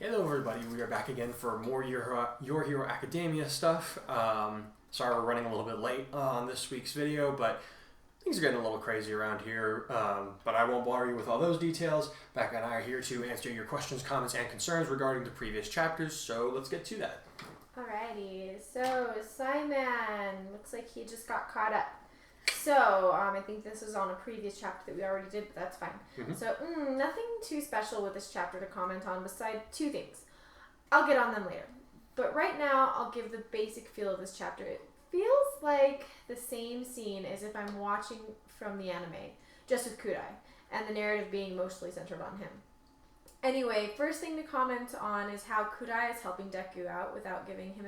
Hello everybody, we are back again for more Your Hero Academia stuff. Sorry we're running a little bit late on this week's video, but things are getting a little crazy around here. But I won't bore you with all those details. Becca and I are here to answer your questions, comments, and concerns regarding the previous chapters, so let's get to that. Alrighty, so Simon, looks like he just got caught up. So, I think this is on a previous chapter that we already did, but that's fine. Mm-hmm. So, nothing too special with this chapter to comment on besides two things. I'll get on them later. But right now, I'll give the basic feel of this chapter. It feels like the same scene as if I'm watching from the anime, just with Kurai, and the narrative being mostly centered on him. Anyway, first thing to comment on is how Kurai is helping Deku out without giving him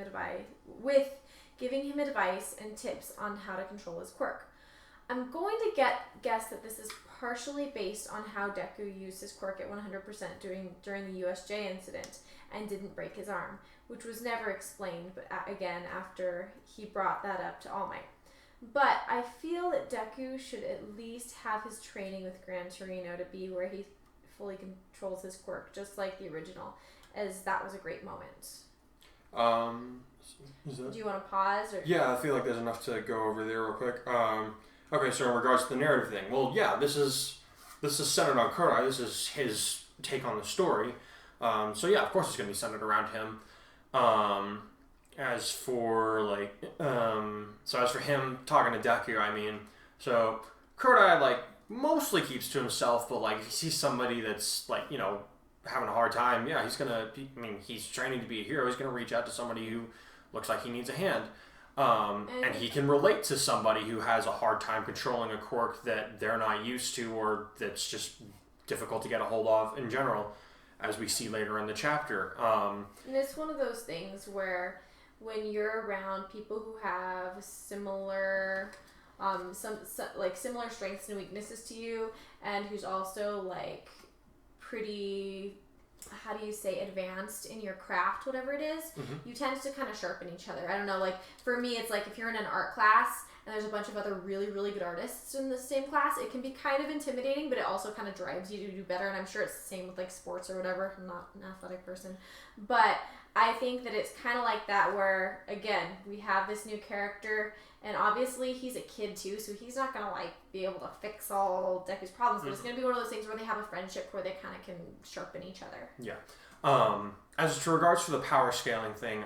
advice and tips on how to control his quirk. I'm going to guess that this is partially based on how Deku used his quirk at 100% during the USJ incident and didn't break his arm, which was never explained, but again after he brought that up to All Might. But I feel that Deku should at least have his training with Gran Torino to be where he fully controls his quirk, just like the original, as that was a great moment. Do you want to pause? Or? Yeah, I feel like there's enough to go over there real quick. Okay, so in regards to the narrative thing, well, yeah, this is centered on Kurai. This is his take on the story. So yeah, of course it's going to be centered around him. As for him talking to Deku, I mean, so Kurai mostly keeps to himself, but he sees somebody that's having a hard time. Yeah, he's training to be a hero. He's going to reach out to somebody who looks like he needs a hand. And he can relate to somebody who has a hard time controlling a quirk that they're not used to or that's just difficult to get a hold of in general, as we see later in the chapter. And it's one of those things where when you're around people who have similar similar strengths and weaknesses to you, and who's also pretty, how do you say, advanced in your craft, whatever it is, you tend to kind of sharpen each other. I don't know, for me, it's if you're in an art class and there's a bunch of other really, really good artists in the same class, it can be kind of intimidating, but it also kind of drives you to do better, and I'm sure it's the same with sports or whatever. I'm not an athletic person, but I think that it's kind of like that where, again, we have this new character, and obviously he's a kid too, so he's not going to be able to fix all Deku's problems, but it's going to be one of those things where they have a friendship where they kind of can sharpen each other. Yeah. As to regards to the power scaling thing,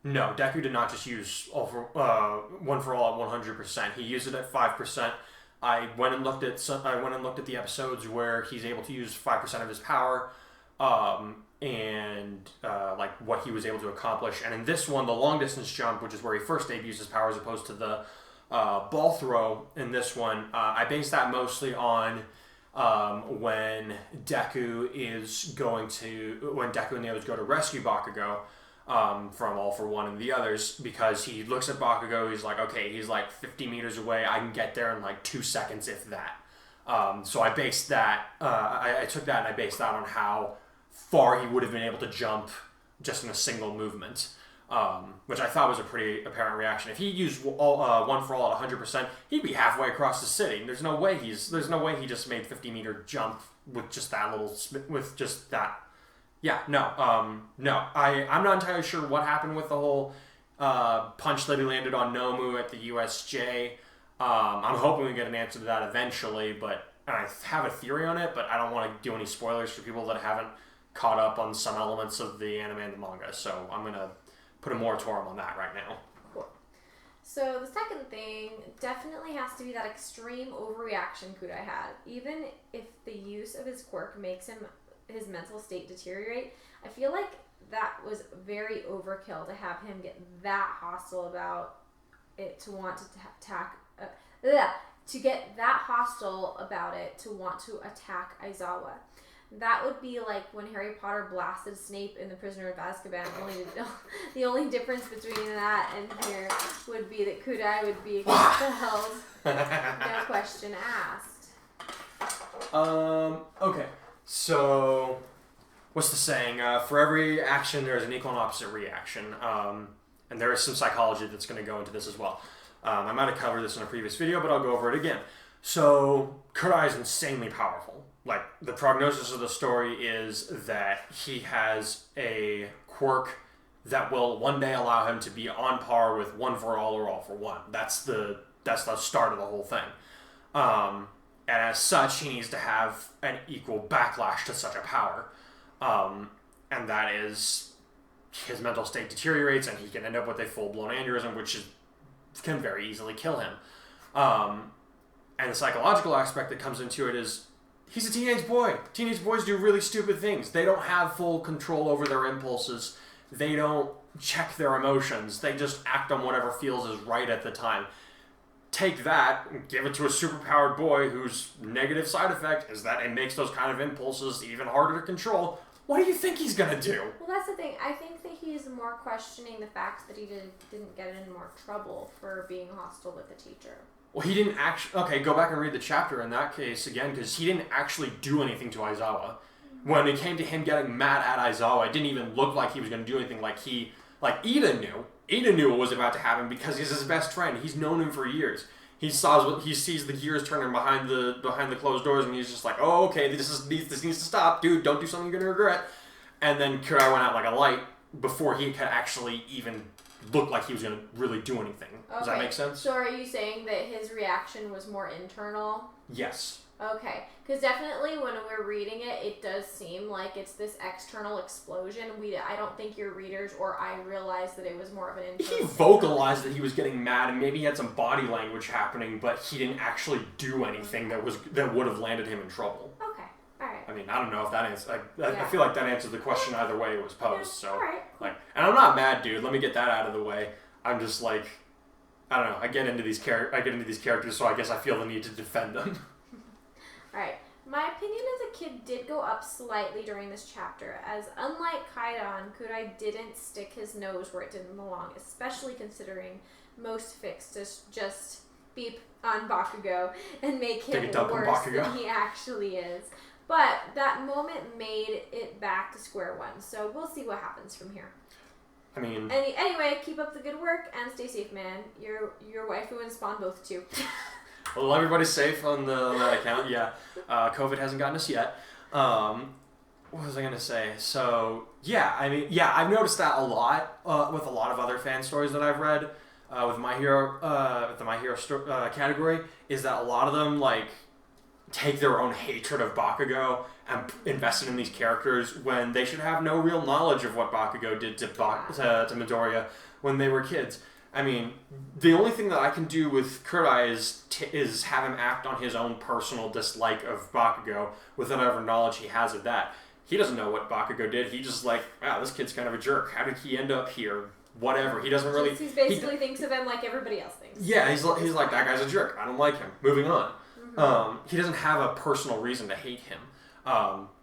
no, Deku did not just use one for all at 100%. He used it at 5%. I went and looked at the episodes where he's able to use 5% of his power, and what he was able to accomplish. And in this one, the long distance jump, which is where he first debuts his power as opposed to the ball throw in this one, I based that mostly on when Deku and the others go to rescue Bakugo from All For One and the others, because he looks at Bakugo, he's like, okay, he's 50 meters away, I can get there in 2 seconds if that. So I based that, I took that and I based that on how far he would have been able to jump just in a single movement, which I thought was a pretty apparent reaction. If he used one for all at 100%, he'd be halfway across the city. There's no way he just made 50-meter jump with just that. Yeah, no. I'm not entirely sure what happened with the whole punch that he landed on Nomu at the USJ. I'm hoping we get an answer to that eventually, but I have a theory on it, but I don't want to do any spoilers for people that haven't caught up on some elements of the anime and the manga, so I'm going to put a moratorium on that right now. Cool. So the second thing definitely has to be that extreme overreaction Kurai had. Even if the use of his quirk makes his mental state deteriorate, I feel like that was very overkill to have him get that hostile about it to want to get that hostile about it to want to attack Aizawa. That would be like when Harry Potter blasted Snape in The Prisoner of Azkaban. The only difference between that and here would be that Kurai would be expelled. No question asked. Okay. So, what's the saying? For every action, there is an equal and opposite reaction. And there is some psychology that's going to go into this as well. I might have covered this in a previous video, but I'll go over it again. So, Kurai is insanely powerful. like, the prognosis of the story is that he has a quirk that will one day allow him to be on par with one for all or all for one. That's the start of the whole thing. And as such, he needs to have an equal backlash to such a power. And that is his mental state deteriorates and he can end up with a full-blown aneurysm, which can very easily kill him. And the psychological aspect that comes into it is he's a teenage boy. Teenage boys do really stupid things. They don't have full control over their impulses. They don't check their emotions. They just act on whatever feels is right at the time. Take that and give it to a superpowered boy whose negative side effect is that it makes those kind of impulses even harder to control. What do you think he's going to do? Well, that's the thing. I think that he's more questioning the fact that he didn't get in more trouble for being hostile with the teacher. Well, he didn't actually... Okay, go back and read the chapter in that case again, because he didn't actually do anything to Aizawa. When it came to him getting mad at Aizawa, it didn't even look like he was going to do anything. Like, Ida knew. Ida knew what was about to happen because he's his best friend. He's known him for years. He sees the gears turning behind the closed doors, and he's just like, oh, okay, this needs to stop. Dude, don't do something you're going to regret. And then Kurai went out like a light before he could actually even look like he was going to really do anything. Okay. Does that make sense? So are you saying that his reaction was more internal? Yes. Okay, because definitely when we're reading it, it does seem like it's this external explosion. I don't think your readers or I realized that it was more of an internal. He vocalized that he was getting mad, and maybe he had some body language happening, but he didn't actually do anything that would have landed him in trouble. Okay, all right. I mean, I don't know if that answers. I feel like that answered the question either way it was posed. So, all right, cool. And I'm not mad, dude. Let me get that out of the way. I'm just like, I don't know. I get into these characters, so I guess I feel the need to defend them. Alright, my opinion as a kid did go up slightly during this chapter, as unlike Kaidan, Kurai didn't stick his nose where it didn't belong, especially considering most fics just beep on Bakugo and make him worse than he actually is. But that moment made it back to square one, so we'll see what happens from here. I mean... Anyway, keep up the good work and stay safe, man. Your waifu and Spawn both too. Well, everybody's safe on that account, yeah. COVID hasn't gotten us yet. What was I going to say? So, yeah, I mean, yeah, I've noticed that a lot with a lot of other fan stories that I've read with My Hero, with the My Hero category, is that a lot of them, like, take their own hatred of Bakugo and invest it in these characters when they should have no real knowledge of what Bakugo did to Midoriya when they were kids. I mean, the only thing that I can do with Kurai is have him act on his own personal dislike of Bakugo with whatever knowledge he has of that. He doesn't know what Bakugo did. He just like, wow, this kid's kind of a jerk. How did he end up here? Whatever. He doesn't really... He basically thinks of him like everybody else thinks. Yeah, he's like, that guy's a jerk. I don't like him. Moving on. Mm-hmm. He doesn't have a personal reason to hate him.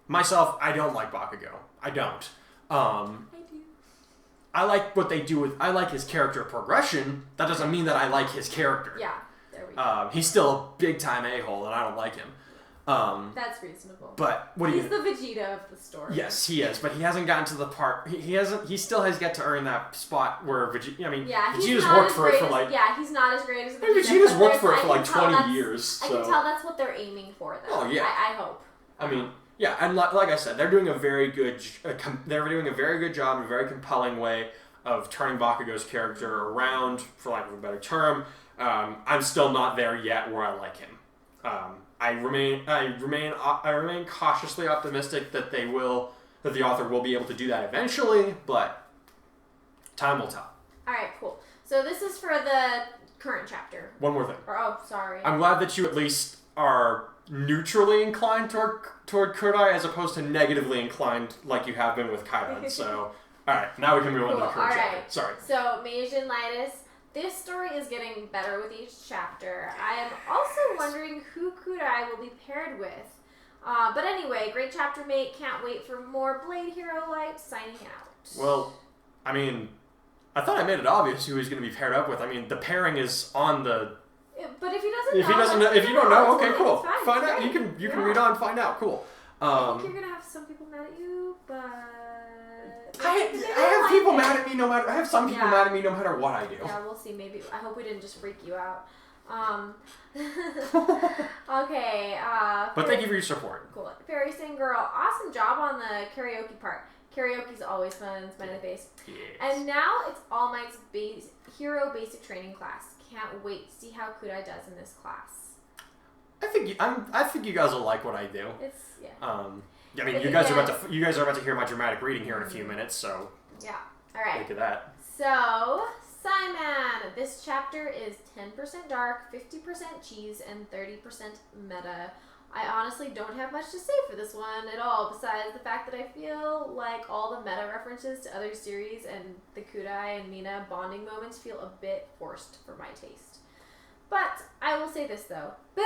Myself, I don't like Bakugo. I don't. I like what they do with... I like his character progression. That doesn't mean that I like his character. Yeah, there we go. He's still a big-time a-hole, and I don't like him. That's reasonable. But He's the Vegeta of the story. Yes, he is, but he hasn't gotten to the part... He still has yet to earn that spot where Vegeta... I mean, yeah, Vegeta's worked for it for like... Yeah, he's not as great as Vegeta. Vegeta's worked for it for like 20 years. So. I can tell that's what they're aiming for, though. Oh, yeah. I hope. I mean... Yeah, and like I said, they're doing a very good job in a very compelling way of turning Bakugo's character around, for lack of a better term. I'm still not there yet where I like him. I remain cautiously optimistic that the author will be able to do that eventually, but time will tell. All right, cool. So this is for the current chapter. One more thing. Sorry. I'm glad that you at least are neutrally inclined toward Kurai as opposed to negatively inclined like you have been with Kaidan. So, alright, now we can move on to the current chapter. Sorry. So, Meijin Lightus, this story is getting better with each chapter. I am also wondering who Kurai will be paired with. But anyway, great chapter mate, can't wait for more Blade Hero Light, signing out. Well, I mean, I thought I made it obvious who he's going to be paired up with. I mean, the pairing is on the... But if you don't know, okay, cool. Find out. You can read on, find out. Cool. I think you're gonna have some people mad at you, but I have people mad at me no matter. I have some people mad at me no matter what I do. Yeah, we'll see. Maybe I hope we didn't just freak you out. Okay. But thank you for your support. Cool. Fairy Sing Girl, awesome job on the karaoke part. Karaoke's always fun, smiley face. Yes. And now it's All Might's hero basic training class. Can't wait to see how Kurai does in this class. I think you guys will like what I do. It's I mean, you guys are about to hear my dramatic reading here in a few minutes, so yeah. All right. look at that. So, Simon, this chapter is 10% dark, 50% cheese, and 30% meta. I honestly don't have much to say for this one at all, besides the fact that I feel like all the meta references to other series and the Kurai and Mina bonding moments feel a bit forced for my taste. But I will say this though. Boo!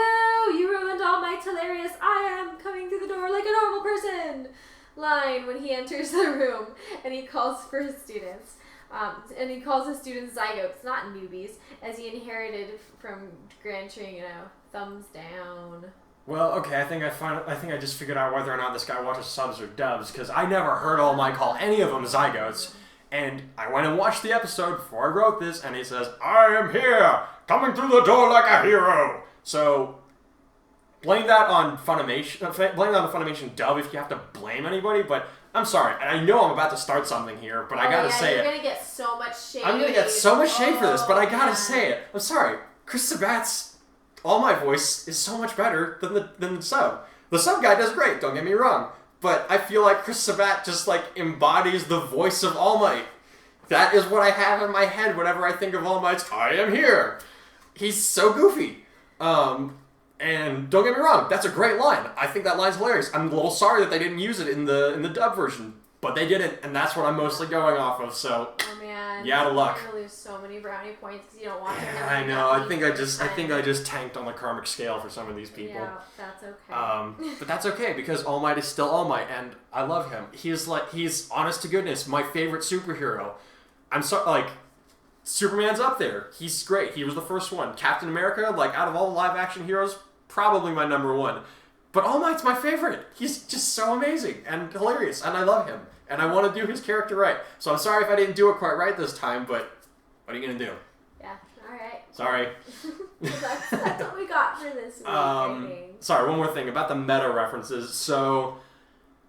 You ruined All Might's hilarious I am coming through the door like a normal person line when he enters the room and he calls for his students. And he calls his students zygotes, not newbies, as he inherited from grandchildren, thumbs down. Well, okay, I think I just figured out whether or not this guy watches subs or dubs, because I never heard All Might call any of them zygotes. And I went and watched the episode before I wrote this, and he says, "I am here, coming through the door like a hero." So, blame that on Funimation dub if you have to blame anybody, but I'm sorry, and I know I'm about to start something here, but I gotta say it. You're gonna get so much shade. I'm gonna get so much shade for this, but I gotta say it. I'm sorry, Chris Sabat's All Might voice is so much better than the sub. The sub guy does great, don't get me wrong, but I feel like Chris Sabat just embodies the voice of All Might. That is what I have in my head whenever I think of All Might's "I am here." He's so goofy. And don't get me wrong, that's a great line. I think that line's hilarious. I'm a little sorry that they didn't use it in the dub version, but they didn't, and that's what I'm mostly going off of. So, oh man, you out of luck. You're gonna lose so many brownie points because you don't watch it. I know. I think I just tanked on the karmic scale for some of these people. Yeah, that's okay. But that's okay because All Might is still All Might, and I love him. He's honest to goodness my favorite superhero. Superman's up there. He's great. He was the first one. Captain America, out of all the live action heroes, probably my number one. But All Might's my favorite. He's just so amazing and hilarious, and I love him. And I want to do his character right. So I'm sorry if I didn't do it quite right this time, but what are you going to do? Yeah, alright. Sorry. That's what we got for this week, Sorry, one more thing about the meta references. So,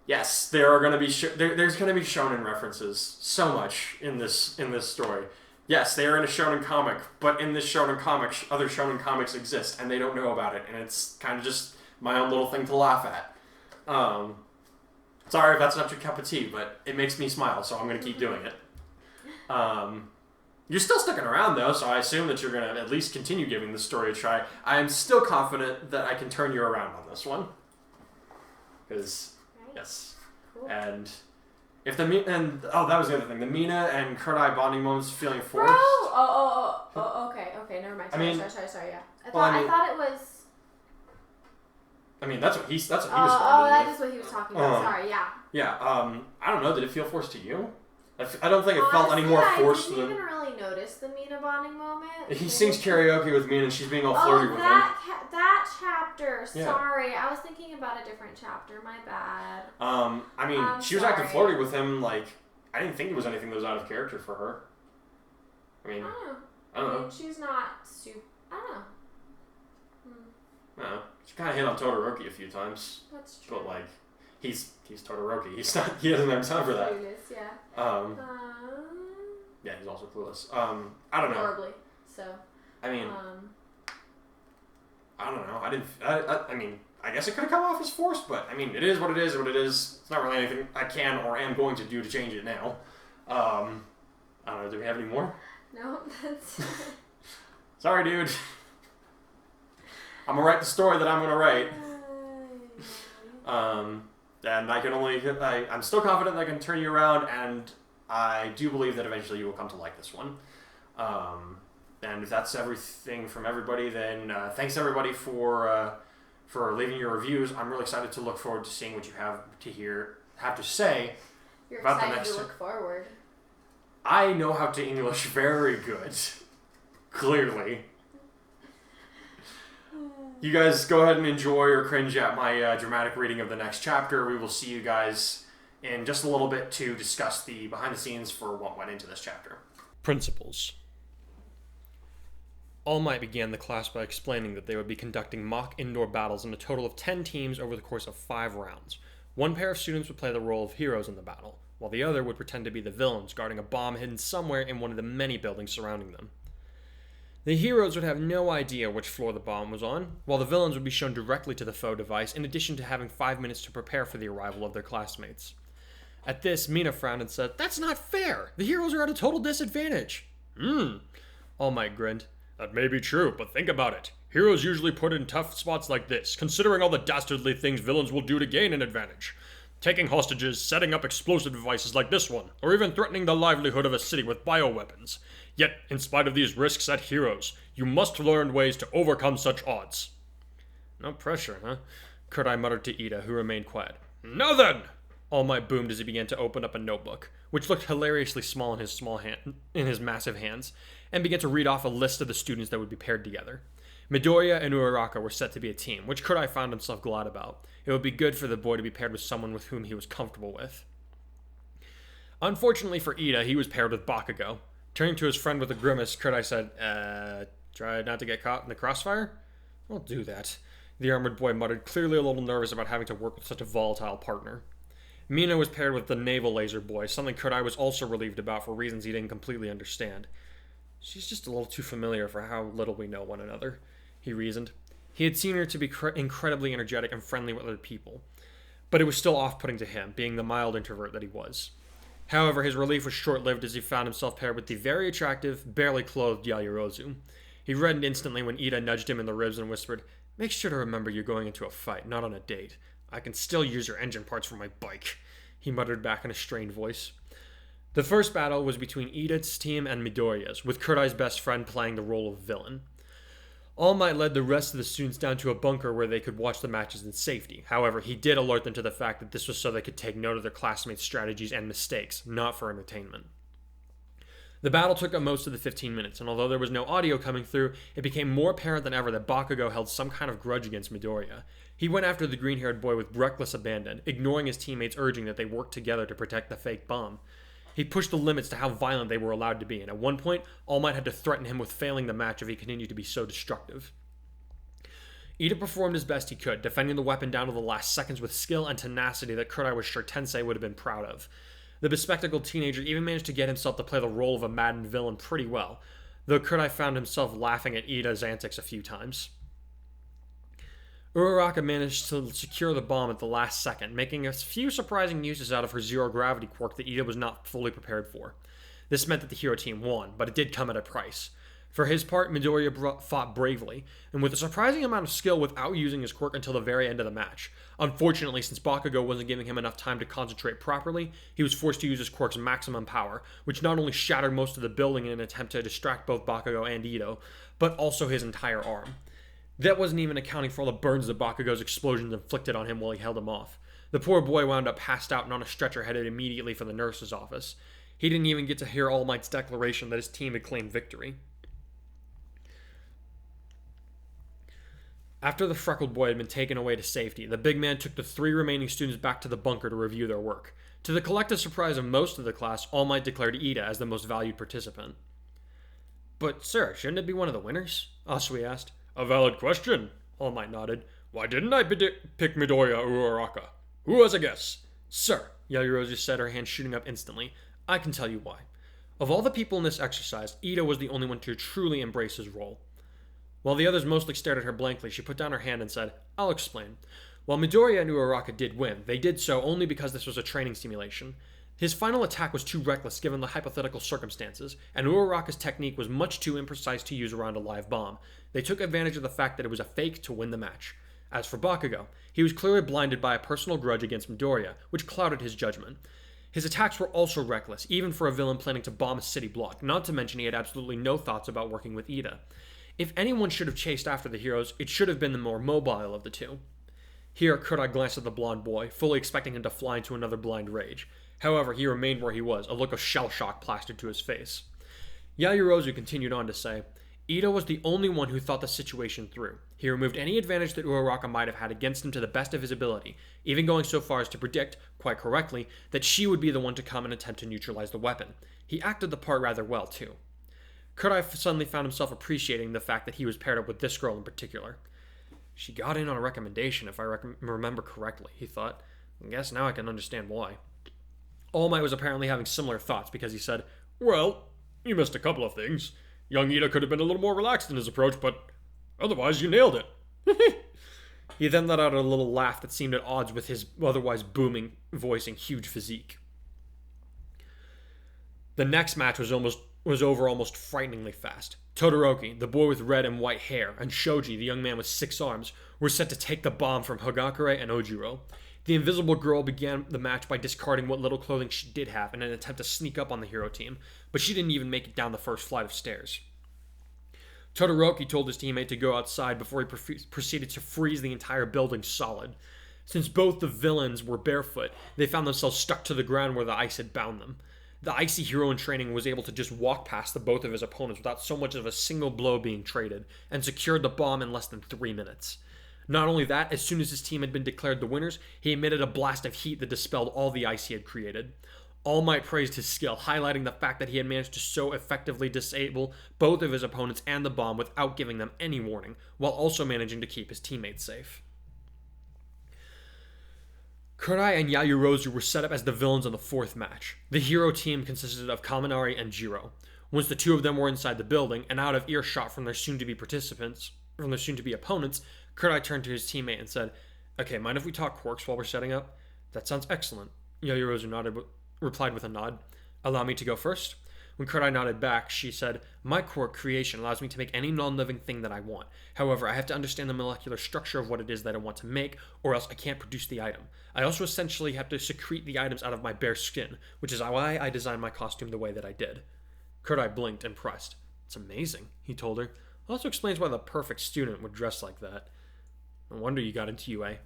yes, there are going to be there's going to be shonen references so much in this story. Yes, they are in a shonen comic, but in this shonen comic, other shonen comics exist, and they don't know about it, and it's kind of just my own little thing to laugh at. Sorry if that's not your cup of tea, but it makes me smile, so I'm going to keep doing it. You're still sticking around, though, so I assume that you're going to at least continue giving this story a try. I am still confident that I can turn you around on this one. Because, yes. Cool. And... that was the other thing. The Mina and Kurai bonding moments feeling forced. Okay, never mind. Sorry, yeah. I thought it was... I mean, that's what he was talking that is what he was talking about. Sorry, yeah. Yeah, I don't know. Did it feel forced to you? I don't think it felt any more forced than... I didn't even really notice the Mina bonding moment. He sings karaoke with Mina and she's being all flirty with him. That chapter. Yeah. Sorry, I was thinking about a different chapter. My bad. She was acting flirty with him. I didn't think it was anything that was out of character for her. I don't know. She's not super... I don't know. No, she kind of hit on Todoroki a few times. That's true. But he's Todoroki. He doesn't have time for that. Clueless, yeah. Yeah, he's also clueless. I don't know. Horribly. So. I mean. I don't know. I mean, I guess it could have come off as forced, but I mean, it is what it is. It's not really anything I can or am going to do to change it now. I don't know. Do we have any more? No, that's. Sorry, dude. I'm gonna write the story that I'm gonna write. And I can I'm still confident that I can turn you around, and I do believe that eventually you will come to like this one. And if that's everything from everybody, then thanks everybody for leaving your reviews. I'm really excited to look forward to seeing what you have to say. You're about excited the next to look forward. I know how to English very good. Clearly. You guys go ahead and enjoy or cringe at my dramatic reading of the next chapter. We will see you guys in just a little bit to discuss the behind the scenes for what went into this chapter. Principles. All Might began the class by explaining that they would be conducting mock indoor battles in a total of 10 teams over the course of 5 rounds. One pair of students would play the role of heroes in the battle, while the other would pretend to be the villains guarding a bomb hidden somewhere in one of the many buildings surrounding them. The heroes would have no idea which floor the bomb was on, while the villains would be shown directly to the foe device in addition to having 5 minutes to prepare for the arrival of their classmates. At this, Mina frowned and said, "That's not fair! The heroes are at a total disadvantage!" All Might grinned. "That may be true, but think about it. Heroes usually put in tough spots like this, considering all the dastardly things villains will do to gain an advantage. Taking hostages, setting up explosive devices like this one, or even threatening the livelihood of a city with bioweapons. Yet, in spite of these risks at heroes, you must learn ways to overcome such odds." "No pressure, huh?" Kurai muttered to Ida, who remained quiet. "Now then!" All Might boomed as he began to open up a notebook, which looked hilariously small in his massive hands, and began to read off a list of the students that would be paired together. Midoriya and Uraraka were set to be a team, which Kurai found himself glad about. It would be good for the boy to be paired with someone with whom he was comfortable with. Unfortunately for Ida, he was paired with Bakugo. Turning to his friend with a grimace, Kurai said, try not to get caught in the crossfire?" "I'll do that," the armored boy muttered, clearly a little nervous about having to work with such a volatile partner. Mina was paired with the naval laser boy, something Kurai was also relieved about for reasons he didn't completely understand. "She's just a little too familiar for how little we know one another," he reasoned. He had seen her to be incredibly energetic and friendly with other people, but it was still off-putting to him, being the mild introvert that he was. However, his relief was short-lived as he found himself paired with the very attractive, barely clothed Yaoyorozu. He reddened instantly when Ida nudged him in the ribs and whispered, "Make sure to remember you're going into a fight, not on a date. I can still use your engine parts for my bike," he muttered back in a strained voice. The first battle was between Ida's team and Midoriya's, with Kurai's best friend playing the role of villain. All Might led the rest of the students down to a bunker where they could watch the matches in safety. However, he did alert them to the fact that this was so they could take note of their classmates' strategies and mistakes, not for entertainment. The battle took up most of the 15 minutes, and although there was no audio coming through, it became more apparent than ever that Bakugo held some kind of grudge against Midoriya. He went after the green-haired boy with reckless abandon, ignoring his teammates' urging that they work together to protect the fake bomb. He pushed the limits to how violent they were allowed to be, and at one point, All Might had to threaten him with failing the match if he continued to be so destructive. Ida performed as best he could, defending the weapon down to the last seconds with skill and tenacity that Kurai was sure Tensei would have been proud of. The bespectacled teenager even managed to get himself to play the role of a maddened villain pretty well, though Kurai found himself laughing at Ida's antics a few times. Uraraka managed to secure the bomb at the last second, making a few surprising uses out of her zero-gravity quirk that Ida was not fully prepared for. This meant that the hero team won, but it did come at a price. For his part, Midoriya fought bravely, and with a surprising amount of skill without using his quirk until the very end of the match. Unfortunately, since Bakugo wasn't giving him enough time to concentrate properly, he was forced to use his quirk's maximum power, which not only shattered most of the building in an attempt to distract both Bakugo and Ito, but also his entire arm. That wasn't even accounting for all the burns that Bakugo's explosions inflicted on him while he held him off. The poor boy wound up passed out and on a stretcher headed immediately for the nurse's office. He didn't even get to hear All Might's declaration that his team had claimed victory. After the freckled boy had been taken away to safety, the big man took the 3 remaining students back to the bunker to review their work. To the collective surprise of most of the class, All Might declared Ida as the most valued participant. "But, sir, shouldn't it be one of the winners?" Asui asked. "A valid question," All Might nodded. "Why didn't I pick Midoriya or Uraraka? Who has a guess?" "Sir," Yaoyorozu said, her hand shooting up instantly, "I can tell you why. Of all the people in this exercise, Ida was the only one to truly embrace his role." While the others mostly stared at her blankly, she put down her hand and said, "I'll explain. While Midoriya and Uraraka did win, they did so only because this was a training simulation. His final attack was too reckless given the hypothetical circumstances, and Uraraka's technique was much too imprecise to use around a live bomb. They took advantage of the fact that it was a fake to win the match. As for Bakugo, he was clearly blinded by a personal grudge against Midoriya, which clouded his judgment. His attacks were also reckless, even for a villain planning to bomb a city block, not to mention he had absolutely no thoughts about working with Ida. If anyone should have chased after the heroes, it should have been the more mobile of the two." Here, Kurai glanced at the blonde boy, fully expecting him to fly into another blind rage. However, he remained where he was, a look of shell shock plastered to his face. Yaoyorozu continued on to say, "Ito was the only one who thought the situation through. He removed any advantage that Uraraka might have had against him to the best of his ability, even going so far as to predict, quite correctly, that she would be the one to come and attempt to neutralize the weapon. He acted the part rather well, too." Kurai suddenly found himself appreciating the fact that he was paired up with this girl in particular. She got in on a recommendation, if I remember correctly, he thought. I guess now I can understand why. All Might was apparently having similar thoughts because he said, "Well, you missed a couple of things. Young Ida could have been a little more relaxed in his approach, but otherwise you nailed it." He then let out a little laugh that seemed at odds with his otherwise booming voice and huge physique. The next match was over almost frighteningly fast. Todoroki, the boy with red and white hair, and Shoji, the young man with 6 arms, were set to take the bomb from Hagakure and Ojiro. The invisible girl began the match by discarding what little clothing she did have in an attempt to sneak up on the hero team, but she didn't even make it down the first flight of stairs. Todoroki told his teammate to go outside before he proceeded to freeze the entire building solid. Since both the villains were barefoot, they found themselves stuck to the ground where the ice had bound them. The icy hero in training was able to just walk past the both of his opponents without so much of a single blow being traded, and secured the bomb in less than 3 minutes. Not only that, as soon as his team had been declared the winners, he emitted a blast of heat that dispelled all the ice he had created. All Might praised his skill, highlighting the fact that he had managed to so effectively disable both of his opponents and the bomb without giving them any warning, while also managing to keep his teammates safe. Kurai and Yaoyorozu were set up as the villains in the 4th match. The hero team consisted of Kaminari and Jiro. Once the two of them were inside the building and out of earshot from their soon-to-be opponents, Kurai turned to his teammate and said, "Okay, mind if we talk quirks while we're setting up?" "That sounds excellent." Yaoyorozu replied with a nod. "Allow me to go first?" When Kurai nodded back, she said, "My quirk creation allows me to make any non-living thing that I want. However, I have to understand the molecular structure of what it is that I want to make, or else I can't produce the item. I also essentially have to secrete the items out of my bare skin, which is why I designed my costume the way that I did." Kurai blinked, impressed. "It's amazing," he told her. "Also explains why the perfect student would dress like that." "No wonder you got into UA."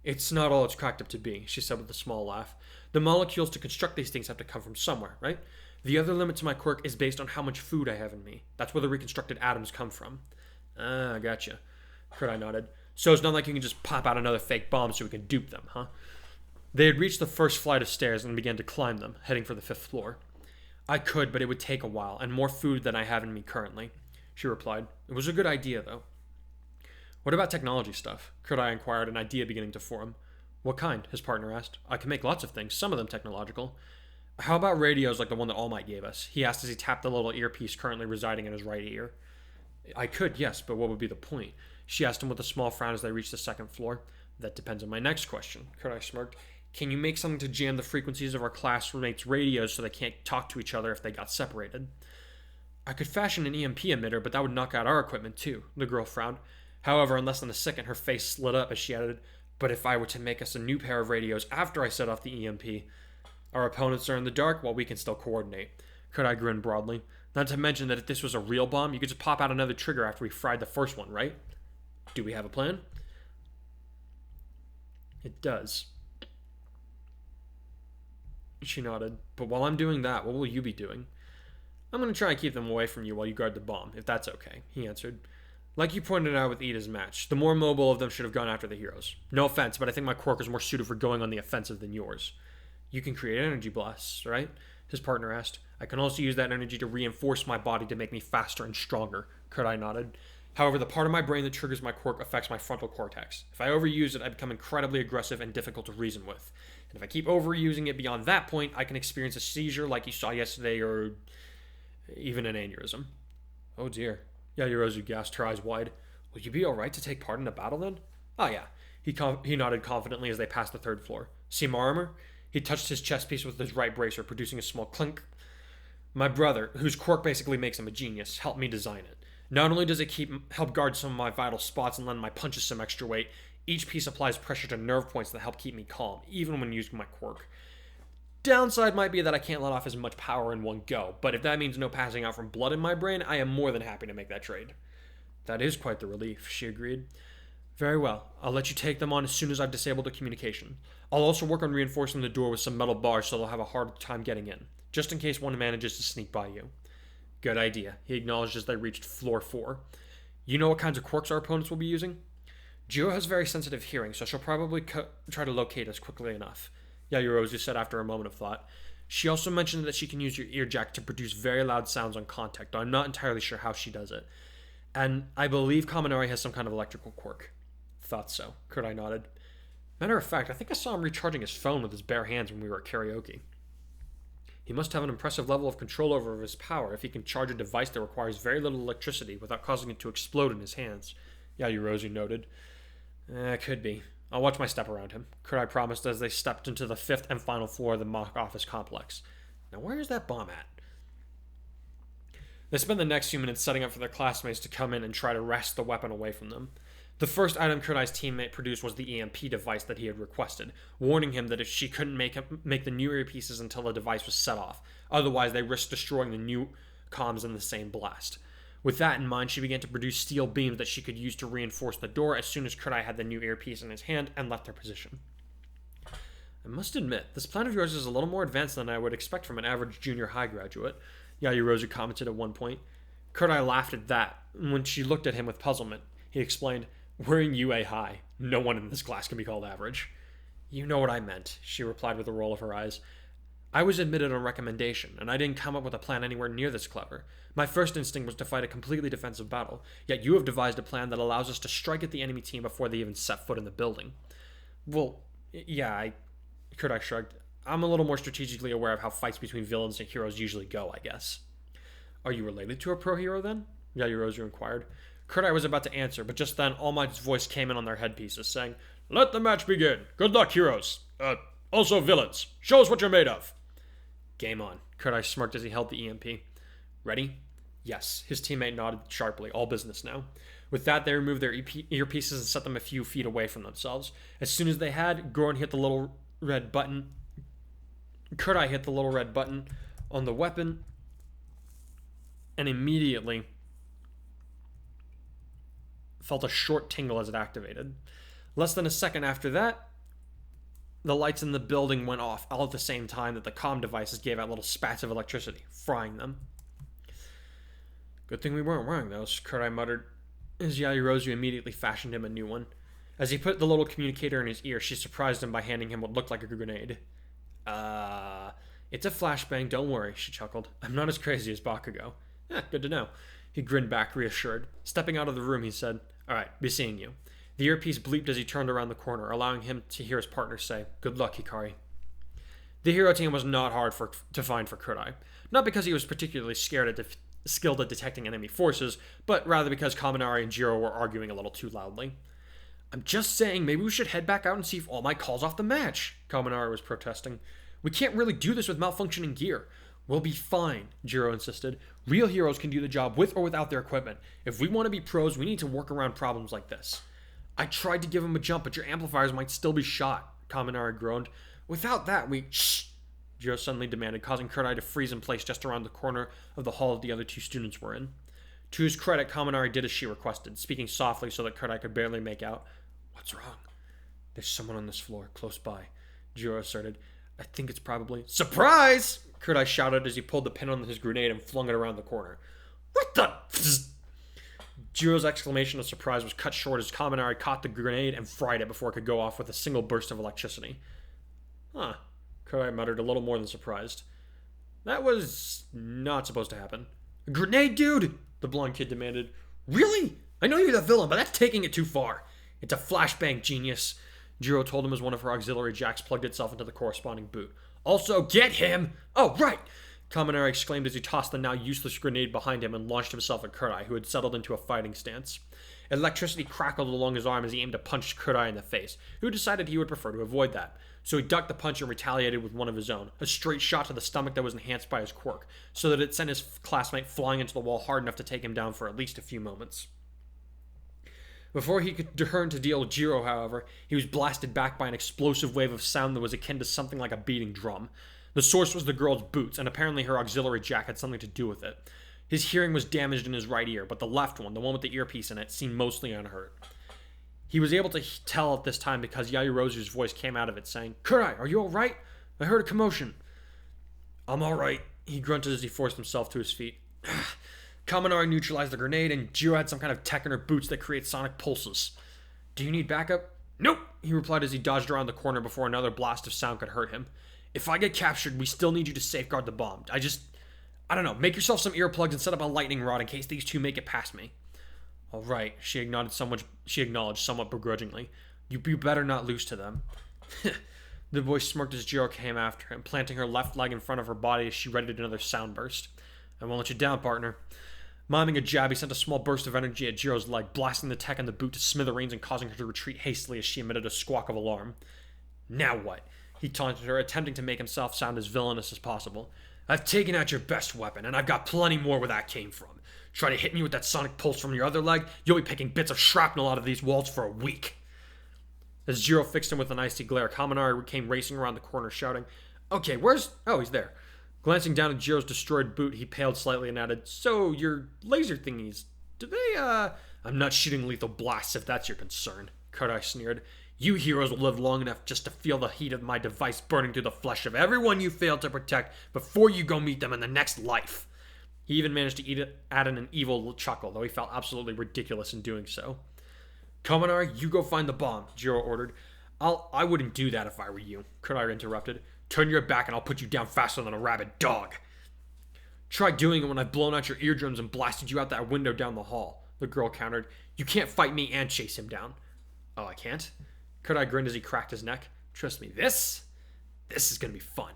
"It's not all it's cracked up to be," she said with a small laugh. "The molecules to construct these things have to come from somewhere, right? The other limit to my quirk is based on how much food I have in me. That's where the reconstructed atoms come from." "Ah, gotcha." Kurai nodded. "So it's not like you can just pop out another fake bomb so we can dupe them, huh?" They had reached the first flight of stairs and began to climb them, heading for the 5th floor. "I could, but it would take a while, and more food than I have in me currently," she replied. "It was a good idea, though." "What about technology stuff?" Kurai inquired, an idea beginning to form. "What kind?" his partner asked. "I can make lots of things, some of them technological." "How about radios like the one that All Might gave us?" he asked as he tapped the little earpiece currently residing in his right ear. "I could, yes, but what would be the point?" she asked him with a small frown as they reached the 2nd floor. "That depends on my next question," Kurai smirked. "Can you make something to jam the frequencies of our classmates' radios so they can't talk to each other if they got separated?" "I could fashion an EMP emitter, but that would knock out our equipment too," the girl frowned. However, in less than a second, her face lit up as she added, "But if I were to make us a new pair of radios after I set off the EMP, our opponents are in the dark while we can still coordinate." Kurai grinned broadly. "Not to mention that if this was a real bomb, you could just pop out another trigger after we fried the first one, right? Do we have a plan?" "It does." She nodded. "But while I'm doing that, what will you be doing?" "I'm going to try and keep them away from you while you guard the bomb, if that's okay," he answered. "Like you pointed out with Ida's match, the more mobile of them should have gone after the heroes. No offense, but I think my quirk is more suited for going on the offensive than yours." "You can create energy blasts, right?" his partner asked. "I can also use that energy to reinforce my body to make me faster and stronger," Kurai nodded. "However, the part of my brain that triggers my quirk affects my frontal cortex. If I overuse it, I become incredibly aggressive and difficult to reason with. And if I keep overusing it beyond that point, I can experience a seizure like you saw yesterday, or even an aneurysm." "Oh dear." Yaoyorozu gasped, her eyes wide. "Will you be alright to take part in a battle then?" "Oh yeah." He nodded confidently as they passed the 3rd floor. "See my armor?" He touched his chest piece with his right bracer, producing a small clink. "My brother, whose quirk basically makes him a genius, helped me design it. Not only does it help guard some of my vital spots and lend my punches some extra weight, each piece applies pressure to nerve points that help keep me calm, even when using my quirk. Downside might be that I can't let off as much power in one go, but if that means no passing out from blood in my brain, I am more than happy to make that trade." "That is quite the relief," she agreed. "Very well. I'll let you take them on as soon as I've disabled the communication. I'll also work on reinforcing the door with some metal bars so they'll have a hard time getting in, just in case one manages to sneak by you." "Good idea," he acknowledged as they reached floor 4. "You know what kinds of quirks our opponents will be using?" "Jiro has very sensitive hearing, so she'll probably try to locate us quickly enough," Yaoyorozu said after a moment of thought. She also mentioned that she can use your ear jack to produce very loud sounds on contact, though I'm not entirely sure how she does it. And I believe Kaminari has some kind of electrical quirk. Thought so. Kurai nodded. Matter of fact, I think I saw him recharging his phone with his bare hands when we were at karaoke. He must have an impressive level of control over his power if he can charge a device that requires very little electricity without causing it to explode in his hands, Yaoyorozu noted. Could be. I'll watch my step around him, Kurai promised as they stepped into the 5th and final floor of the mock office complex. Now where is that bomb at? They spent the next few minutes setting up for their classmates to come in and try to wrest the weapon away from them. The first item Kurai's teammate produced was the EMP device that he had requested, warning him that if she couldn't make the new earpieces until the device was set off, otherwise they risked destroying the new comms in the same blast. With that in mind, she began to produce steel beams that she could use to reinforce the door as soon as Kurai had the new earpiece in his hand and left their position. I must admit, this plan of yours is a little more advanced than I would expect from an average junior high graduate, Yaoyorozu commented at one point. Kurai laughed at that, and when she looked at him with puzzlement, he explained, "We're in UA High. No one in this class can be called average." "You know what I meant," she replied with a roll of her eyes. "I was admitted on recommendation, and I didn't come up with a plan anywhere near this clever. My first instinct was to fight a completely defensive battle, yet you have devised a plan that allows us to strike at the enemy team before they even set foot in the building." "Well, yeah, Kurai shrugged. "I'm a little more strategically aware of how fights between villains and heroes usually go, I guess." "Are you related to a pro hero, then?" Yaoyorozu inquired. Kurai was about to answer, but just then All Might's voice came in on their headpieces, saying, "Let the match begin. Good luck, heroes. Also villains. Show us what you're made of." "Game on," Kurai smirked as he held the EMP. "Ready?" "Yes." His teammate nodded sharply. All business now. With that, they removed their earpieces and set them a few feet away from themselves. As soon as they had, Goron hit the little red button. Kurai hit the little red button on the weapon, and immediately felt a short tingle as it activated. Less than a second after that, the lights in the building went off, all at the same time that the comm devices gave out little spats of electricity, frying them. "Good thing we weren't wearing those," Kurai muttered, as Yaoyorozu immediately fashioned him a new one. As he put the little communicator in his ear, she surprised him by handing him what looked like a grenade. It's a flashbang, don't worry," she chuckled. "I'm not as crazy as Bakugo." Good to know." He grinned back, reassured. Stepping out of the room, he said, "All right, be seeing you." The earpiece bleeped as he turned around the corner, allowing him to hear his partner say, "Good luck, Hikari." The hero team was not hard to find for Kurai. Not because he was particularly skilled at detecting enemy forces, but rather because Kaminari and Jiro were arguing a little too loudly. "I'm just saying, maybe we should head back out and see if All Might calls off the match," Kaminari was protesting. "We can't really do this with malfunctioning gear." "We'll be fine," Jiro insisted. "Real heroes can do the job with or without their equipment. If we want to be pros, we need to work around problems like this." "I tried to give him a jump, but your amplifiers might still be shot," Kaminari groaned. "Without that, we..." "Shh!" Jiro suddenly demanded, causing Kurai to freeze in place just around the corner of the hall that the other two students were in. To his credit, Kaminari did as she requested, speaking softly so that Kurai could barely make out. "What's wrong?" "There's someone on this floor, close by," Jiro asserted. "I think it's probably..." "Surprise!" Kurai shouted as he pulled the pin on his grenade and flung it around the corner. "What the..." Jiro's exclamation of surprise was cut short as Kaminari caught the grenade and fried it before it could go off with a single burst of electricity. "Huh," Kurai muttered, a little more than surprised. "That was not supposed to happen." "A grenade, dude?" the blonde kid demanded. "Really? I know you're the villain, but that's taking it too far." "It's a flashbang, genius," Jiro told him as one of her auxiliary jacks plugged itself into the corresponding boot. "Also, get him!" "Oh, right!" Kaminari exclaimed as he tossed the now useless grenade behind him and launched himself at Kurai, who had settled into a fighting stance. Electricity crackled along his arm as he aimed to punch Kurai in the face, who decided he would prefer to avoid that. So he ducked the punch and retaliated with one of his own, a straight shot to the stomach that was enhanced by his quirk, so that it sent his classmate flying into the wall hard enough to take him down for at least a few moments. Before he could turn to deal with Jiro, however, he was blasted back by an explosive wave of sound that was akin to something like a beating drum. The source was the girl's boots, and apparently her auxiliary jack had something to do with it. His hearing was damaged in his right ear, but the left one, the one with the earpiece in it, seemed mostly unhurt. He was able to tell at this time because Yaoyorozu's voice came out of it, saying, "Kurai, are you alright? I heard a commotion." "I'm alright," he grunted as he forced himself to his feet. Kaminari neutralized the grenade, and Jiro had some kind of tech in her boots that creates sonic pulses. "Do you need backup?" "Nope," he replied as he dodged around the corner before another blast of sound could hurt him. If I get captured, we still need you to safeguard the bomb. I don't know, make yourself some earplugs and set up a lightning rod in case these two make it past me. All right, she acknowledged somewhat begrudgingly. You better not lose to them. The boy smirked as Jiro came after him, planting her left leg in front of her body as she readied another sound burst. I won't let you down, partner. Miming a jab, he sent a small burst of energy at Jiro's leg, blasting the tech in the boot to smithereens and causing her to retreat hastily as she emitted a squawk of alarm. Now what? He taunted her, attempting to make himself sound as villainous as possible. I've taken out your best weapon, and I've got plenty more where that came from. Try to hit me with that sonic pulse from your other leg, you'll be picking bits of shrapnel out of these walls for a week. As Jiro fixed him with an icy glare, Kaminari came racing around the corner, shouting, Okay, where's... Oh, he's there. Glancing down at Jiro's destroyed boot, he paled slightly and added, So, your laser thingies, do they, I'm not shooting lethal blasts if that's your concern, Kurai sneered. You heroes will live long enough just to feel the heat of my device burning through the flesh of everyone you failed to protect before you go meet them in the next life. He even managed to add in an evil chuckle, though he felt absolutely ridiculous in doing so. Kaminari, you go find the bomb, Jiro ordered. I wouldn't do that if I were you, Kurai interrupted. Turn your back and I'll put you down faster than a rabid dog. Try doing it when I've blown out your eardrums and blasted you out that window down the hall, the girl countered. You can't fight me and chase him down. Oh, I can't? Kurai grinned as he cracked his neck. Trust me, this is gonna be fun.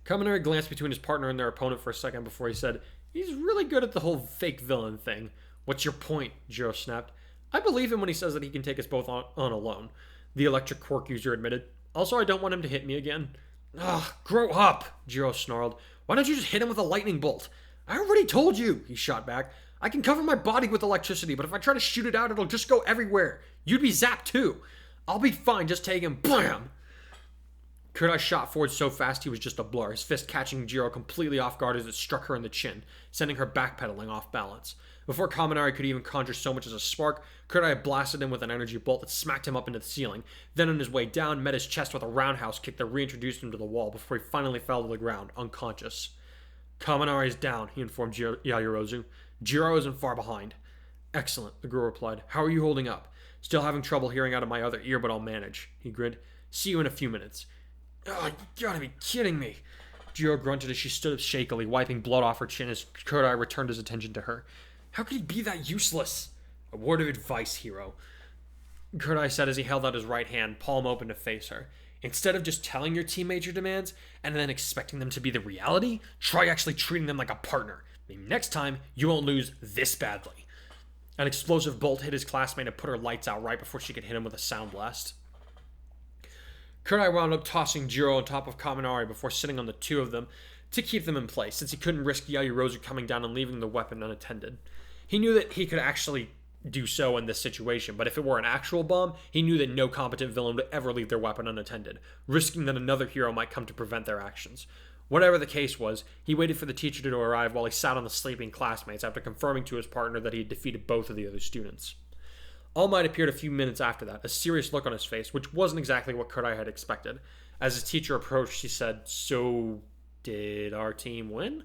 Kaminari glanced between his partner and their opponent for a second before he said, He's really good at the whole fake villain thing. What's your point? Jiro snapped. I believe him when he says that he can take us both on alone, the electric quirk user admitted. Also, I don't want him to hit me again. Ugh, grow up, Jiro snarled. Why don't you just hit him with a lightning bolt? I already told you, he shot back. I can cover my body with electricity, but if I try to shoot it out, it'll just go everywhere. You'd be zapped too. I'll be fine, just take him. Blam! Kurai shot forward so fast he was just a blur, his fist catching Jiro completely off guard as it struck her in the chin, sending her backpedaling off balance. Before Kaminari could even conjure so much as a spark, Kurai blasted him with an energy bolt that smacked him up into the ceiling, then on his way down, met his chest with a roundhouse kick that reintroduced him to the wall before he finally fell to the ground, unconscious. Kaminari is down, he informed Yaoyorozu. Jiro isn't far behind. Excellent, the girl replied. How are you holding up? Still having trouble hearing out of my other ear, but I'll manage, he grinned. See you in a few minutes. Oh, you gotta be kidding me. Jiro grunted as she stood up shakily, wiping blood off her chin as Kurai returned his attention to her. How could he be that useless? A word of advice, hero, Kurai said as he held out his right hand, palm open to face her. Instead of just telling your teammates your demands and then expecting them to be the reality, try actually treating them like a partner. Maybe next time, you won't lose this badly. An explosive bolt hit his classmate and put her lights out right before she could hit him with a sound blast. Kurai wound up tossing Jiro on top of Kaminari before sitting on the two of them to keep them in place, since he couldn't risk Yaoyorozu coming down and leaving the weapon unattended. He knew that he could actually do so in this situation, but if it were an actual bomb, he knew that no competent villain would ever leave their weapon unattended, risking that another hero might come to prevent their actions. Whatever the case was, he waited for the teacher to arrive while he sat on the sleeping classmates after confirming to his partner that he had defeated both of the other students. All Might appeared a few minutes after that, a serious look on his face, which wasn't exactly what Kurai had expected. As his teacher approached, she said, So, did our team win?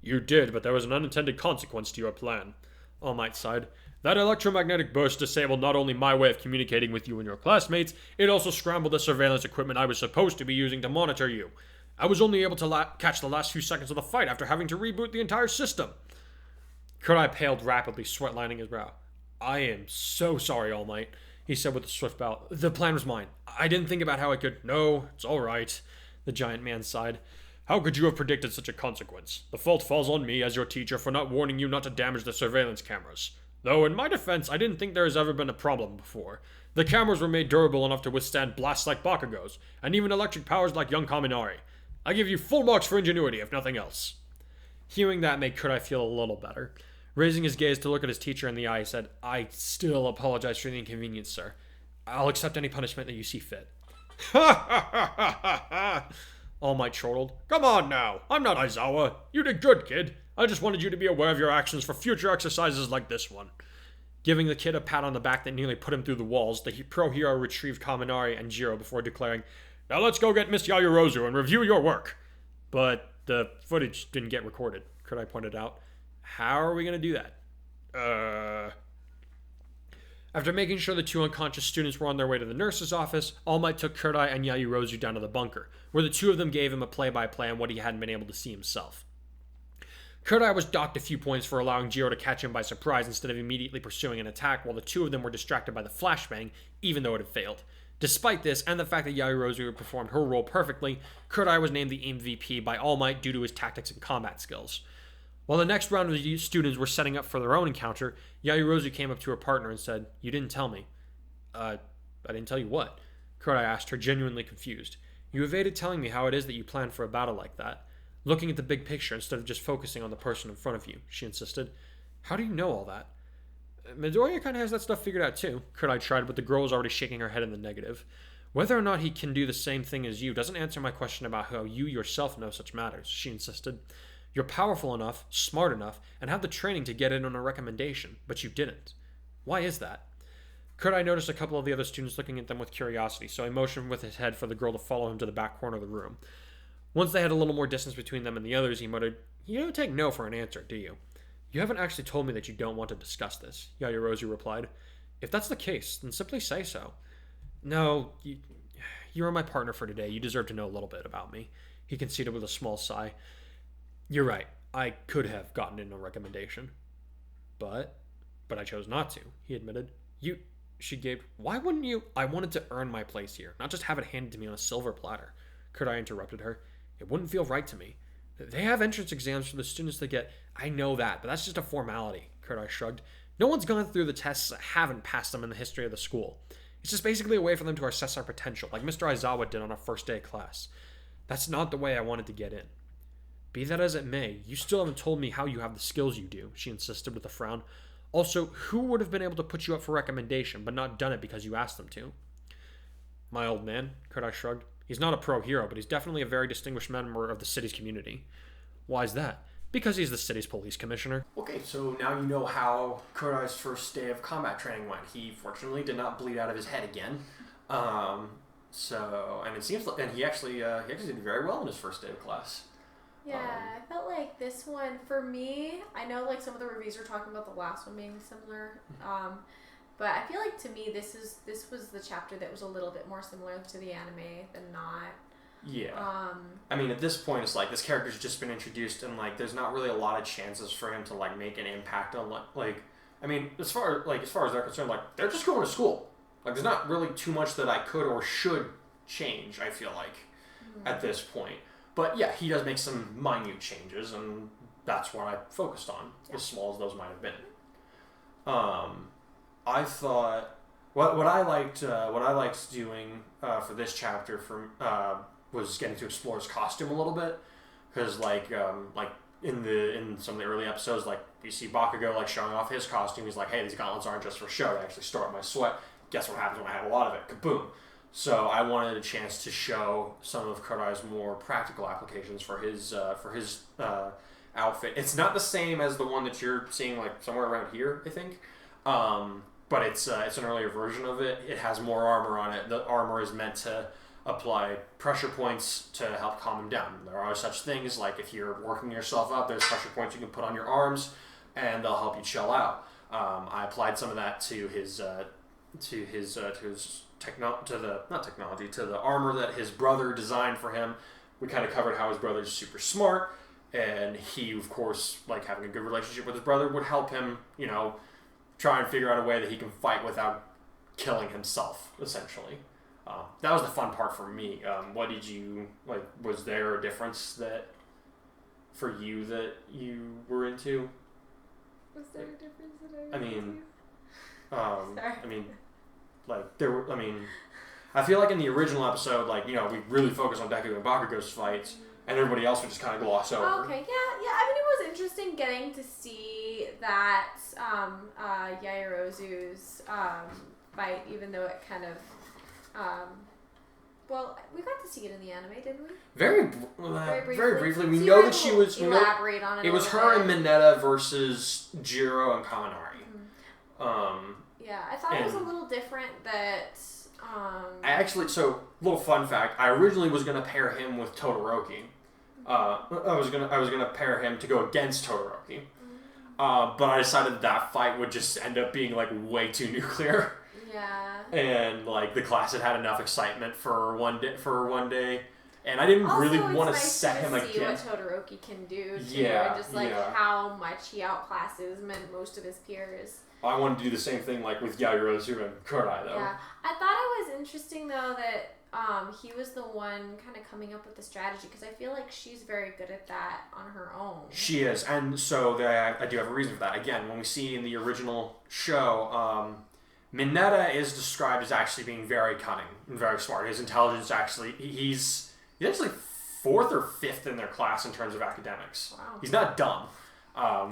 You did, but there was an unintended consequence to your plan. All Might sighed. That electromagnetic burst disabled not only my way of communicating with you and your classmates, it also scrambled the surveillance equipment I was supposed to be using to monitor you. I was only able to catch the last few seconds of the fight after having to reboot the entire system. Kurai paled rapidly, sweat lining his brow. I am so sorry, All Might, he said with a swift bow. The plan was mine. I didn't think about how I could... No, it's all right, the giant man sighed. How could you have predicted such a consequence? The fault falls on me as your teacher for not warning you not to damage the surveillance cameras. Though, in my defense, I didn't think there has ever been a problem before. The cameras were made durable enough to withstand blasts like Bakugo's, and even electric powers like young Kaminari. I give you full marks for ingenuity, if nothing else. Hearing that made Kurai feel a little better. Raising his gaze to look at his teacher in the eye, he said, I still apologize for the inconvenience, sir. I'll accept any punishment that you see fit. Ha ha ha ha ha ha! All Might chortled. Come on now, I'm not Aizawa. You did good, kid. I just wanted you to be aware of your actions for future exercises like this one. Giving the kid a pat on the back that nearly put him through the walls, the pro hero retrieved Kaminari and Jiro before declaring, Now let's go get Miss Yaoyorozu and review your work. But the footage didn't get recorded, Kurai pointed out. How are we going to do that? After making sure the 2 unconscious students were on their way to the nurse's office, All Might took Kurai and Yaoyorozu down to the bunker, where the 2 of them gave him a play-by-play on what he hadn't been able to see himself. Kurai was docked a few points for allowing Jiro to catch him by surprise instead of immediately pursuing an attack, while the 2 of them were distracted by the flashbang, even though it had failed. Despite this, and the fact that Yaoyorozu had performed her role perfectly, Kurai was named the MVP by All Might due to his tactics and combat skills. While the next round of the students were setting up for their own encounter, Yaoyorozu came up to her partner and said, "You didn't tell me." I didn't tell you what?" Kurai asked her, genuinely confused. "You evaded telling me how it is that you planned for a battle like that. Looking at the big picture instead of just focusing on the person in front of you," she insisted. "How do you know all that?" "Midoriya kind of has that stuff figured out too," Kurai tried, but the girl was already shaking her head in the negative. "Whether or not he can do the same thing as you doesn't answer my question about how you yourself know such matters," she insisted. "You're powerful enough, smart enough, and have the training to get in on a recommendation, but you didn't. Why is that?" Kurai noticed a couple of the other students looking at them with curiosity, so he motioned with his head for the girl to follow him to the back corner of the room. Once they had a little more distance between them and the others, he muttered, "You don't take no for an answer, do you?" "You haven't actually told me that you don't want to discuss this," Yaoyorozu replied. "If that's the case, then simply say so." "No, you are my partner for today. You deserve to know a little bit about me," he conceded with a small sigh. "You're right. I could have gotten in a recommendation. But I chose not to," he admitted. She gaped. "Why wouldn't you?" "I wanted to earn my place here, not just have it handed to me on a silver platter," Kurai interrupted her. "It wouldn't feel right to me. They have entrance exams for the students to get." "I know that, but that's just a formality," Kurai shrugged. "No one's gone through the tests that haven't passed them in the history of the school. It's just basically a way for them to assess our potential, like Mr. Aizawa did on our first day of class. That's not the way I wanted to get in." "Be that as it may, you still haven't told me how you have the skills you do," she insisted with a frown. "Also, who would have been able to put you up for recommendation, but not done it because you asked them to?" "My old man," Kurai shrugged. "He's not a pro hero, but he's definitely a very distinguished member of the city's community." "Why's that?" "Because he's the city's police commissioner." Okay, so now you know how Kurai's first day of combat training went. He fortunately did not bleed out of his head again. And it seems like, and he actually did very well in his first day of class. Yeah, I felt like this one, for me, I know like some of the reviews were talking about the last one being similar, but I feel like to me this was the chapter that was a little bit more similar to the anime than not. Yeah. I mean, at this point, it's like this character's just been introduced, and like there's not really a lot of chances for him to like make an impact on like. I mean, as far as they're concerned, like they're just going to school. Like there's not really too much that I could or should change. I feel like at this point. But yeah, he does make some minute changes, and that's what I focused on, as small as those might have been. I thought what I liked doing for this chapter was getting to explore his costume a little bit, because like in some of the early episodes, like you see Bakugo like showing off his costume. He's like, "Hey, these gauntlets aren't just for show; they actually store up my sweat." Guess what happens when I have a lot of it? Kaboom! So I wanted a chance to show some of Kurai's more practical applications for his outfit. It's not the same as the one that you're seeing like somewhere around here, I think, but it's an earlier version of it. It has more armor on it. The armor is meant to apply pressure points to help calm him down. There are such things like if you're working yourself up, there's pressure points you can put on your arms, and they'll help you chill out. I applied some of that to the armor that his brother designed for him. We kind of covered how his brother's super smart, and he, of course, like having a good relationship with his brother would help him, try and figure out a way that he can fight without killing himself, essentially. That was the fun part for me. What did you, like, was there a difference that, for you, that you were into? Was there a difference that I mean, Sorry. I mean, like, I feel like in the original episode, like, we really focus on Deku and Bakugo's fights, and everybody else would just kind of gloss over. Oh, okay, yeah. I mean, it was interesting getting to see that Yaoyorozu's fight, even though it kind of, well, we got to see it in the anime, didn't we? Very briefly. We know that she was. Elaborate on it. It was her and Mineta versus Jiro and Kaminari. Mm-hmm. Yeah, I thought it was a little different that. I actually, so little fun fact. I originally was gonna pair him with Todoroki. I was gonna pair him to go against Todoroki. But I decided that fight would just end up being like way too nuclear. Yeah. And like the class had enough excitement for one day. And I didn't really want to set him against. See what Todoroki can do, too, yeah, and just like how much he outclasses most of his peers. I wanted to do the same thing like with Yaoyorozu and Kurai, though. Yeah, I thought it was interesting though that he was the one kind of coming up with the strategy, because I feel like she's very good at that on her own. She is, and so I do have a reason for that. Again, when we see in the original show, Mineta is described as actually being very cunning and very smart. His intelligence he's actually 4th or 5th in their class in terms of academics. Wow. He's not dumb,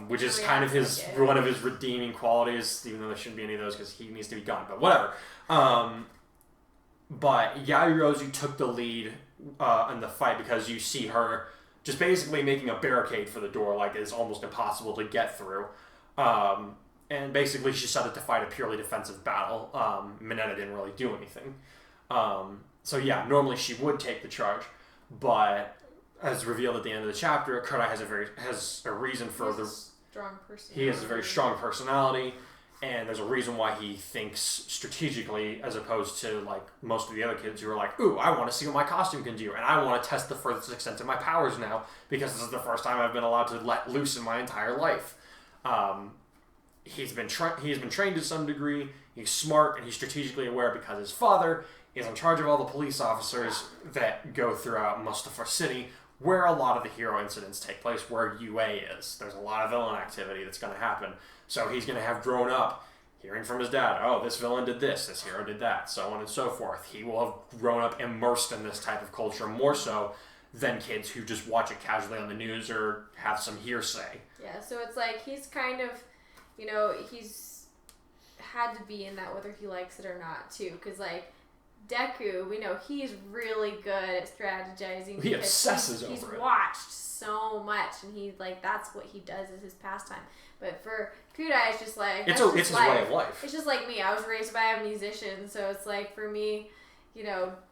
which is kind of one of his redeeming qualities, even though there shouldn't be any of those because he needs to be gone, but whatever. But Yaoyorozu took the lead in the fight because you see her just basically making a barricade for the door like it's almost impossible to get through. And basically she set it to fight a purely defensive battle. Mineta didn't really do anything. So yeah, normally she would take the charge, but as revealed at the end of the chapter, Kurai has a reason for he has a very strong personality, and there's a reason why he thinks strategically as opposed to like most of the other kids who are like, ooh, I want to see what my costume can do, and I want to test the furthest extent of my powers now because this is the first time I've been allowed to let loose in my entire life. He's been trained to some degree. He's smart and he's strategically aware because his father is in charge of all the police officers that go throughout Mustafar City, where a lot of the hero incidents take place, where UA is. There's a lot of villain activity that's going to happen. So he's going to have grown up hearing from his dad, oh, this villain did this hero did that, so on and so forth. He will have grown up immersed in this type of culture more so than kids who just watch it casually on the news or have some hearsay. Yeah, so it's like he's kind of, he's had to be in that whether he likes it or not, too, because, like, Deku, we know he's really good at strategizing. He obsesses over it. He's watched so much, and that's what he does as his pastime. But for Kurai, it's just like it's his way of life. It's just like me. I was raised by a musician, so it's like for me,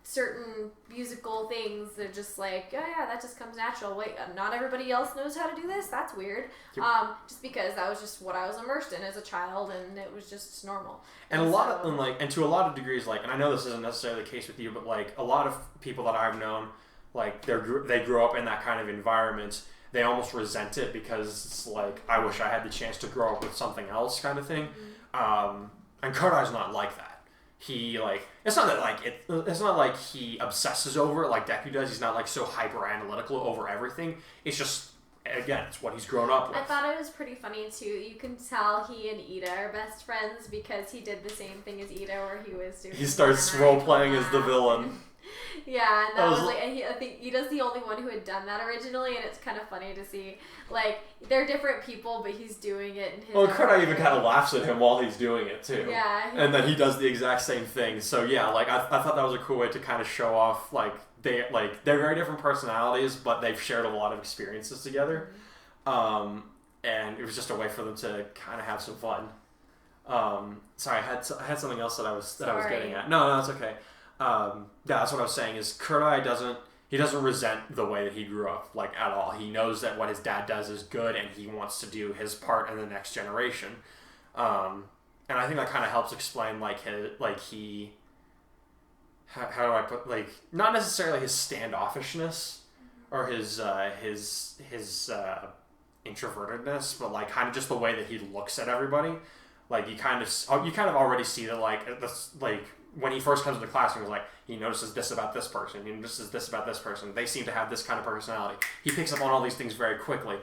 certain musical things, they're just like, oh yeah, that just comes natural. Wait, not everybody else knows how to do this? That's weird. Yep. Just because that was just what I was immersed in as a child, and it was just normal. And to a lot of degrees, and I know this isn't necessarily the case with you, but a lot of people that I've known, they grew up in that kind of environment. They almost resent it because it's like, I wish I had the chance to grow up with something else kind of thing. Mm-hmm. And Kurai's not like that. He it's not like he obsesses over it like Deku does. He's not so hyper analytical over everything. It's just, again, it's what he's grown up with. I thought it was pretty funny too. You can tell he and Ida are best friends because he did the same thing as Ida, where he was doing. He starts role playing as the villain. Yeah, and that was I think Ida's the only one who had done that originally, and it's kind of funny to see, they're different people, but he's doing it in his own Kurai way. even kind of laughs at him while he's doing it, too. Yeah. And then he does the exact same thing. So, yeah, I thought that was a cool way to kind of show off, they're very different personalities, but they've shared a lot of experiences together. Mm-hmm. And it was just a way for them to kind of have some fun. Sorry, I had something else that I was getting at. No, it's okay. That's what I was saying is Kurai doesn't resent the way that he grew up at all. He knows that what his dad does is good, and he wants to do his part in the next generation. And I think that kind of helps explain how do I put not necessarily his standoffishness or his introvertedness, but kind of just the way that he looks at everybody. You kind of already see that when he first comes to the classroom, he notices this about this person, he notices this about this person. They seem to have this kind of personality. He picks up on all these things very quickly.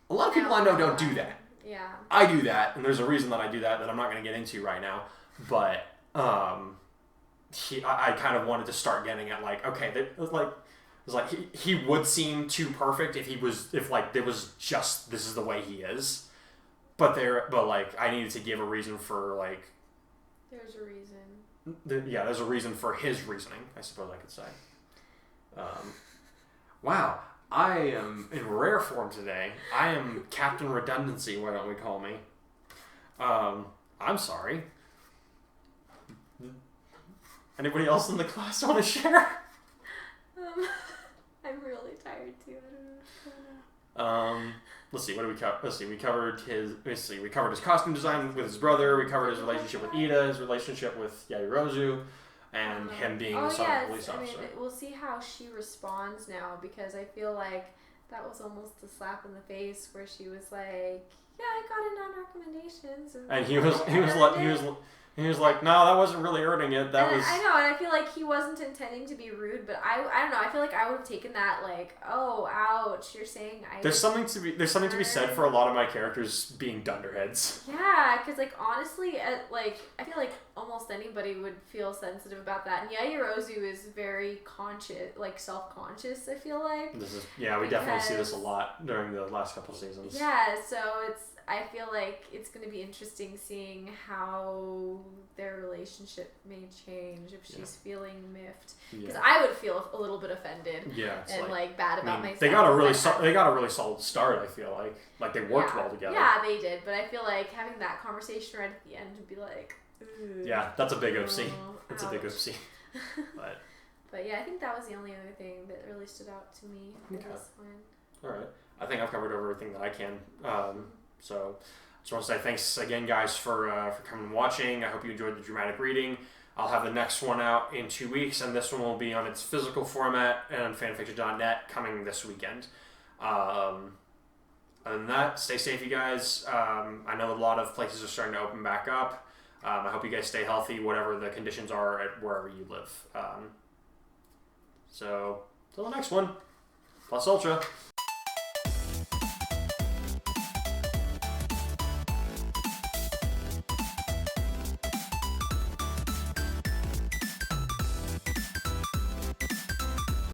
A lot of people I know don't do that. Yeah. I do that, and there's a reason that I do that I'm not going to get into right now. But I kind of wanted to start getting at he would seem too perfect if there was just this is the way he is. But I needed to give a reason for There's a reason. There's a reason for his reasoning, I suppose I could say. Wow, I am in rare form today. I am Captain Redundancy, why don't we call me? I'm sorry. Anybody else in the class want to share? I'm really tired too. I don't know. let's see, what did we cover? Let's see, we covered his costume design with his brother. We covered his relationship with Ida, his relationship with Yaoyorozu, and him being the son of a police officer. I mean, we'll see how she responds now, because I feel like that was almost a slap in the face where she was like, "Yeah, I got it on recommendations." And he was like, "No, that wasn't really earning it. That was." I know, and I feel like he wasn't intending to be rude, but I don't know. I feel like I would have taken that like, "Oh, ouch! You're saying I." There's something to be said for a lot of my characters being dunderheads. Yeah, because like honestly, I feel like almost anybody would feel sensitive about that, and Yaoyorozu is very conscious, like self-conscious. I feel like. We definitely see this a lot during the last couple seasons. Yeah, so I feel like it's going to be interesting seeing how their relationship may change if she's feeling miffed. Because I would feel a little bit offended and like bad about myself. They got a really solid start. I feel like they worked well together. Yeah, they did. But I feel like having that conversation right at the end would be like, ooh, yeah, that's a big oopsie. It's a big oopsie. But yeah, I think that was the only other thing that really stood out to me for this one. All right, I think I've covered everything that I can. So I just want to say thanks again, guys, for coming and watching. I hope you enjoyed the dramatic reading. I'll have the next one out in 2 weeks, and this one will be on its physical format and fanfiction.net coming this weekend. Other than that, stay safe, you guys. I know a lot of places are starting to open back up. I hope you guys stay healthy, whatever the conditions are at wherever you live. So, till the next one. Plus Ultra.